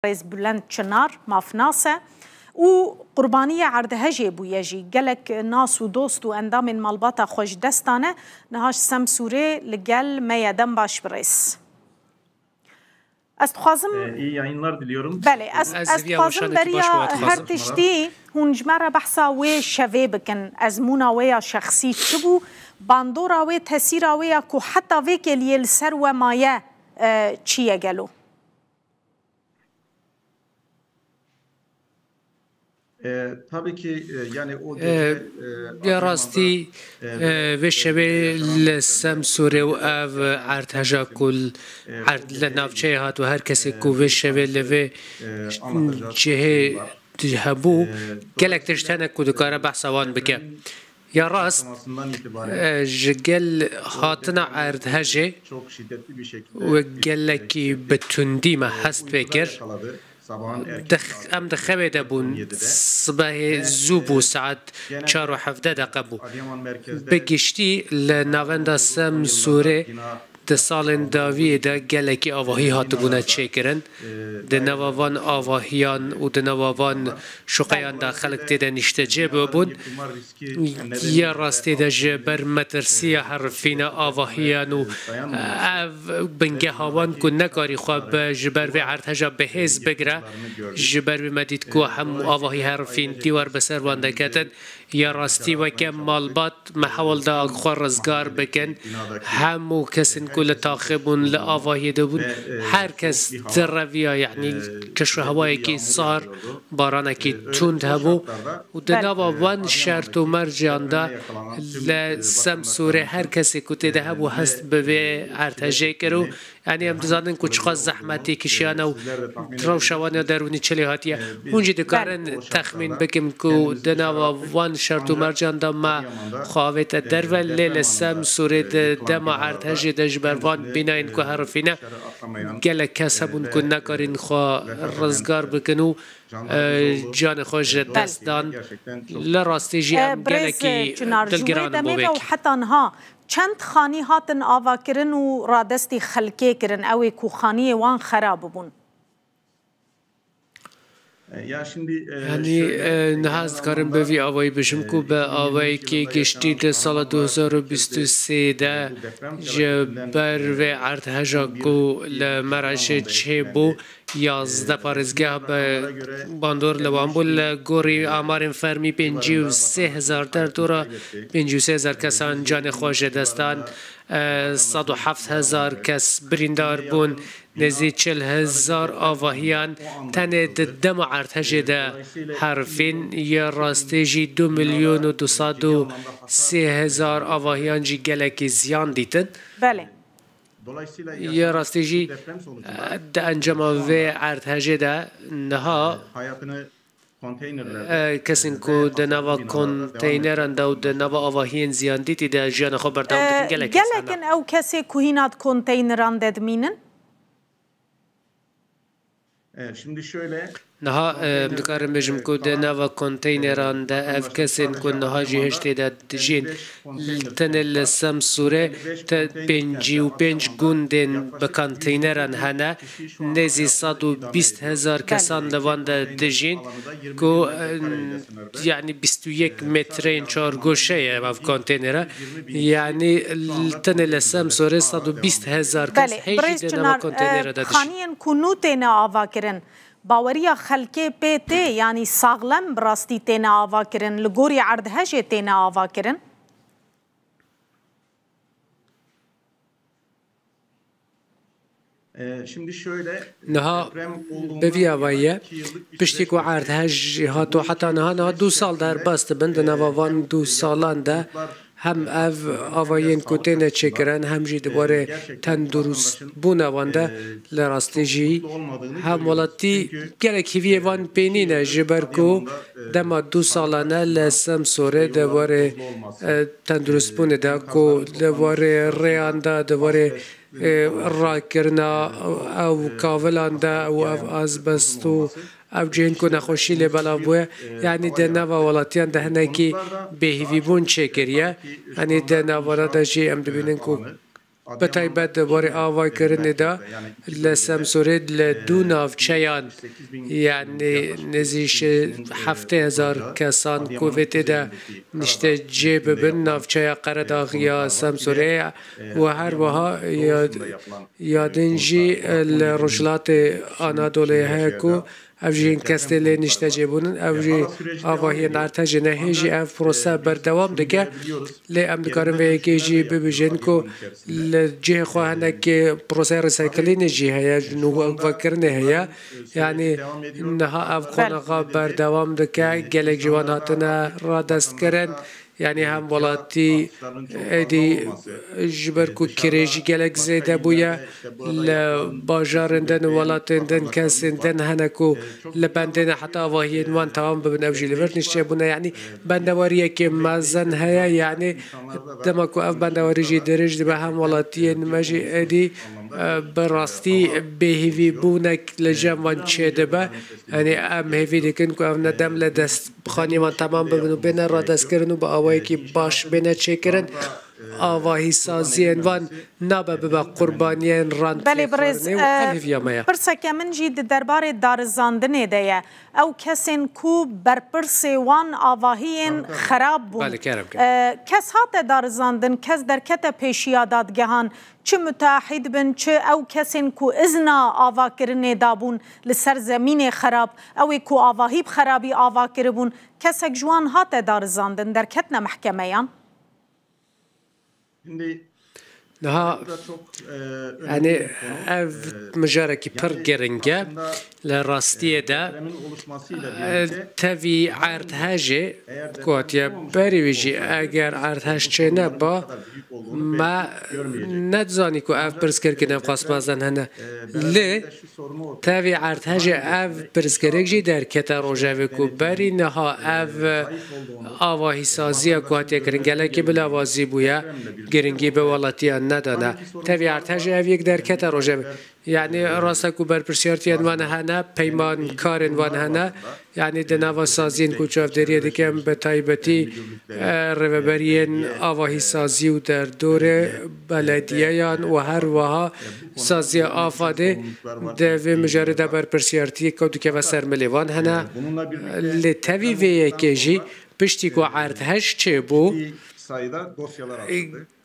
رئيس بلند شنار مافناسه وقربانية عردهجي بو يجي قالك ناس ودوست واندام مالباتا خوش دستانه نهاش سم سوري لقل ما يدم باش بريس استخوازم iyi yayınlar diliyorum. بله استخوازم بريا هر تشتي هون جمرة بحثا وي شوي بكن ازمونا ويا شخصي تبو باندورا وي تسيرا ويا كو حتى ويك اللي السر ومايا چيه قالو tabii ki yani o gece ya rasti ve şebe lsem sure و اv ارتجا کل عرض لنافچه هات و هر کسی کو ve şebe leve جهه تجهبو گلک تشتنه کو دکاره بحثوان بکه یا راست جگل هاتنا عرض هجه و گلکی بتندی ما هست بکر ام دخوه دبون صبح زوبو ساعت 4 و 17 دقیقه بو بگشتی لناوندا سم سوره ده سالن داویه ده گلکی آواهی هاتو بونه چه کرن ده نواوان آواهیان و ده نواوان شقیان ده خلق تیده نشته جبه بون یا راستی ده جبر مترسی حرفین آواهیان و بنگه هاوان کن نکاری خواب جبر و عرتجا بهز بگره جبر و مدید که هم آواهی حرفین دیوار بسر وانده کتن یا راستی وکم مالبات محاول ده اخوار رزگار بکن همو کسین كل تاخبون لآواهی دبون هر کس ترویا یعنی کشور هوایی که صار بارانه که تند هبو و دنابا وان شرط و مرجان ده لسم سوره هر کسی که تده هبو هست به ارتجه کرو یعنی هم دزانن که چقدر زحمتی کشیانه و روشوانه درونی چلی هاتیه اونجی دکارن تخمین بکم که دنابا وان شرط و مرجان ده ما خواهویت درول لسم سوره ده ما ارتجه ده جبروان بیناین که حرفینه گله کس هبون که نکارین خواه رزگار بکنو جان خوش دست دان لراستی جی ام گله کی دلگران بوبک حتی انها چند خانی هاتن آوا کرن و رادستی خلکه کرن اوی کو خانی وان خراب بون یعنی نهاز کارم به وی آوایی بشم که به آوایی که گشتی ده سال 2023 ده جبر و ارتهجا که لمرش چه بو 11 پارزگاه به باندور لوان بو لگوری آمار فرمی 53,000 در دورا 53,000 کسان جان خوش دستان 107,000 کس بریندار بون نزدیک 40,000 آواهیان تنه دم ارتجه ده حرفین یا راسته جی 2,203,000 آواهیان جی گلک زیان دیتن بله یا راسته جی ده انجام و ارتجه ده نها کسین کو دنوا کنتینران داو دنوا آواهین زیان دیتی ده جیان خو بردام دکن گلک گلکن او کسی کوهینات کنتینران ددمینن Şimdi şöyle نها دکارم بجم کو دنوا کنتینران ده اف کسین کو نها جهشتی ده جین تنل سم سوره تا 55 گوندن به کنتینران هنه نزی 120,000 کسان لوان ده دجین کو یعنی 21 مترین 4 گوشه اف کنتینره یعنی تنل سم سوره 120,000 کس هیچی دنوا کنتینره ده خانین کنو تینا آوا کرن باوریا خلکه پیته یعنی ساغلم براستی تینا آوا کرن لگوری عردهجه تینا آوا کرن şimdi şöyle نها بوی آوایه پشتی کو عردهج هاتو حتی نها 2 سال در بست بند نووان 2 سالان ده هم او آوایین کتنه چکرن هم جی دوباره تندرست بونه وانده لراسته جی هم ولاتی گره کیوی وان پینینه جبر کو دما 2 سالانه لسم سوره دوباره تندرست بونه ده کو دوباره ریان ده دوباره را کرنا او کاولان ده او ازبستو او جین کو نخوشی لبلا بوه یعنی ده نوا ولاتیان ده هنگی بهیوی بون چه کریه یعنی ده نوا ده جی ام دبینن کو بتایبەت دەبارەی ئاوایکردنێدا لە سەمسورێ لە دوو ناوچەیان یعنی نزیک 7,000 کەسان کوێ تێدا نیشتە جێ ببن ناوچەیە قەرەداغیا سەمسورەیە و هەروەها یادنجی لە ڕۆژهەڵاتی ئانادۆڵێ هەیە کو ئەو ژین کەستێ لێ نیشتە جێبوونن ئەو ئاواهیە نارتەژە نەهێژی ئەو پرۆسە بەردەوام دەکە لێ ئەم دکارن وەیەکێژی ببژێن کو لە جێخوا هەندێکی پرۆسەی ڕسایکلینێژی هەیە نوڤەکردنێ هەیە یعنی نەها ئەو قۆنەغا بەردەوام دەکە گەلێک جوان هاتنە ڕادەستکردن یعنی هم ولاتی ادی جبر کو کریجی گلک زیده بویا لباجارندن ولاتندن کسندن هنکو لبندن حتی واهین وان تمام ببن اوجی لورد نشته بونه یعنی بندواریه که مزن هیا یعنی دمکو اف بندواری جی درج دی به هم ولاتی نمجی ادی براستی بهیوی بونک لجمعان چه دبه یعنی ام هیوی دیکن که ام ندم لدست بخانی من تمام ببنو بین را دست کرنو با آوایی که باش بینه چه کرن آواهی سازین وان نابه ببا قربانیان راند بله برز پرسکه من جید دربار دارزاندنه دیه او کسین کو برپرس وان آواهین خراب بون کس هات دارزاندن کس درکت پیشیادادگهان چه متحد بن چه او کسین کو ازنا آوا کرنه دابون لسر زمین خراب او کو آواهی بخرابی آوا کربون کسک جوان هات دارزاندن درکتنا محکمه یان نها يعني اف مجاركي پر گرنگه لراستيه دا تاوی عرض هاجه كواتيا باريويجي اگر عرض هاش چه نبا ما ندزاني كو اف برسكر كنا قاسمازن هنا لي تاوی عرض هاجه اف برسكرك جي در كتا روجاوي كو باري نها اف آواهي سازيه كواتيا گرنگه لكي بلا وازي بويا گرنگي بوالاتيا ندانه تاوی ارتجه او یک درکت روژه یعنی راسته کو برپرسیارتی انوان هنه پیمان کار انوان هنه یعنی دنوا سازین کو چافدری دکم به تایبتی روبرین آواهی سازی و در دور بلدیه‌یان و هر وها سازی آفاده دوی مجرد برپرسیارتی کو دکه و سرملیوان هنه لتوی وی کیجی پشتی کو عرض هش چه بو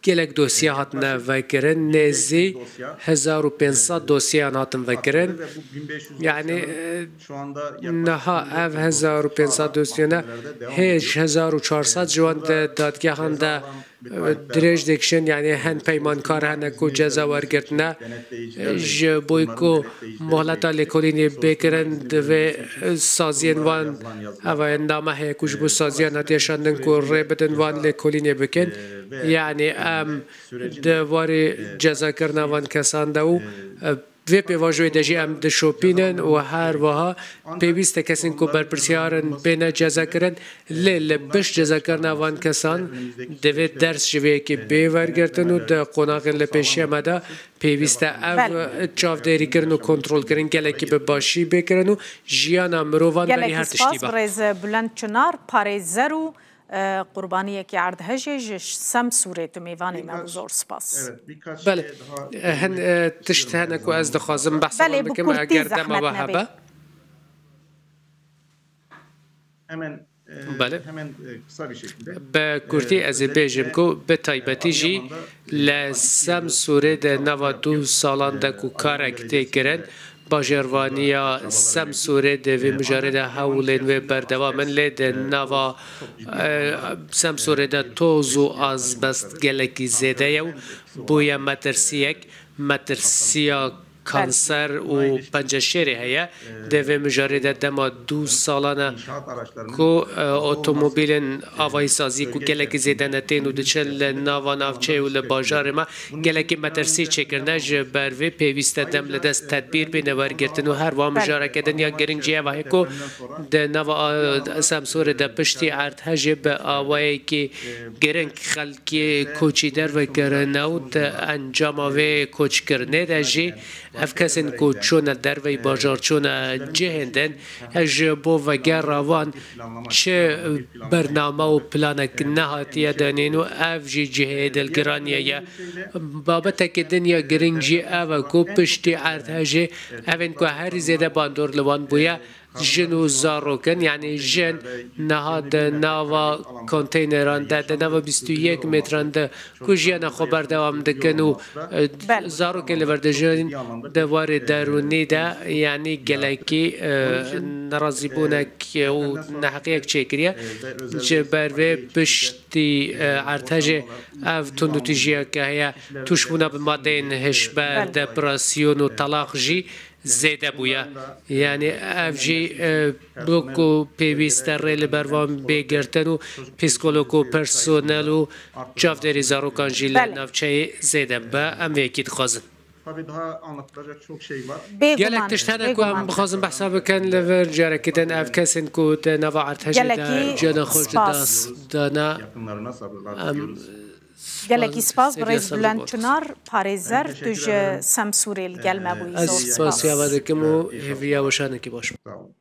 گلک دوسیه هاتن وکرن نزی 1500 دوسیه هاتن وکرن یعنی نها اف 1500 دوسیه نه هیچ 1400 جوان دادگاه هنده درج دکشن یعنی هن پیمانکار هنه کو جزا ورگرتنه جبوی کو مهلتا لکولینی بکرن دوی سازین وان او اندامه هی کش بو سازیان هتیشاندن کو ری بدن وان لکولینی بکن یعنی ام دواری جزا کرنا وان کسان دو وی پیواجوی دجی ام دشوپینن و هر وها پیوسته کسین کو برپرسیارن بین جزا کرن لیل بش جزا کرنا وان کسان دوی درس جوی که بیورگرتن و ده قناقن لپیشی امده پیوسته او چافداری کرن و کنترل کرن گله که به باشی بکرن و جیان مروان بری هر تشتی با رز بلند چنار پاریزرو قربانیه که عرض هجه سم سورت میوانی موزور سپاس بله هن تشت هنکو از دخوازم بحثم بکم اگر دم وحبه بله به کورتی از بیجم کو به تایبتی جی لسم سوره ده 92 سالان ده کو کارک تکرن باجروانیا سم سوره دوی مجارد هولین و بردوامن لید نوا سم سوره ده توزو از بست گلکی زیده یو بویا مترسیا کانسر و پنجشیری هیا دوی مجارد دما 2 سالانه کو اتومبیل آوای سازی کو گلکی زیده نتین و دچل نوا نافچه و لباجار ما گلکی مترسی چکرنه جبروی پیوسته دم لدست تدبیر بینه ورگرتن و هر وام مجاره کدن یا گرنگ جیه وحی کو ده نوا سمسور ده پشتی عرض هجه به آوایی که گرنگ خلکی کوچی در و گرنه و ده انجام آوی کوچ کرنه ده جی اف کسین کو چون در وی بازار چون جهندن اج بو و گراوان چه برنامه و پلانک نهاتیه دانین و اف جی جهد الگرانیه بابت که دنیا گرنجی او کو پشتی عرضه اوین کو هر زیده باندور لوان بویا جن و زاروکن یعنی جن نهاد نوا کنتینران ده نوا 21 متران ده کجیان خبر دوام دکن و زاروکن لورده جن دوار درونی ده یعنی گلکی نرازی بونک و نحقیق چکریه جبر و پشتی ارتجه اف تندوتیجیه که هیا توش بونا بمادین هشبر دپراسیون و طلاق جی زیده بویا یعنی اف جی بوکو پیویستر ریل بروان بگرتن و پیسکولوکو پرسونل و جافدری زاروکان جی لنفچه زیده با ام ویکید خوازن Tabii daha anlatılacak çok şey var. گلک تشتنه کو هم بخوازم بحثا بکن لور جاره کدن اف کسین کو نوا ارتجه دا جانا خوش داست دانا Yakınlarına sabırlar diliyoruz. گلکی سپاس برای بلند چنار پارێزەر توش سەمسوورێل گەلمە بووی از سپاسی آواده کم و هفیه وشانه کی باش Sağ olun.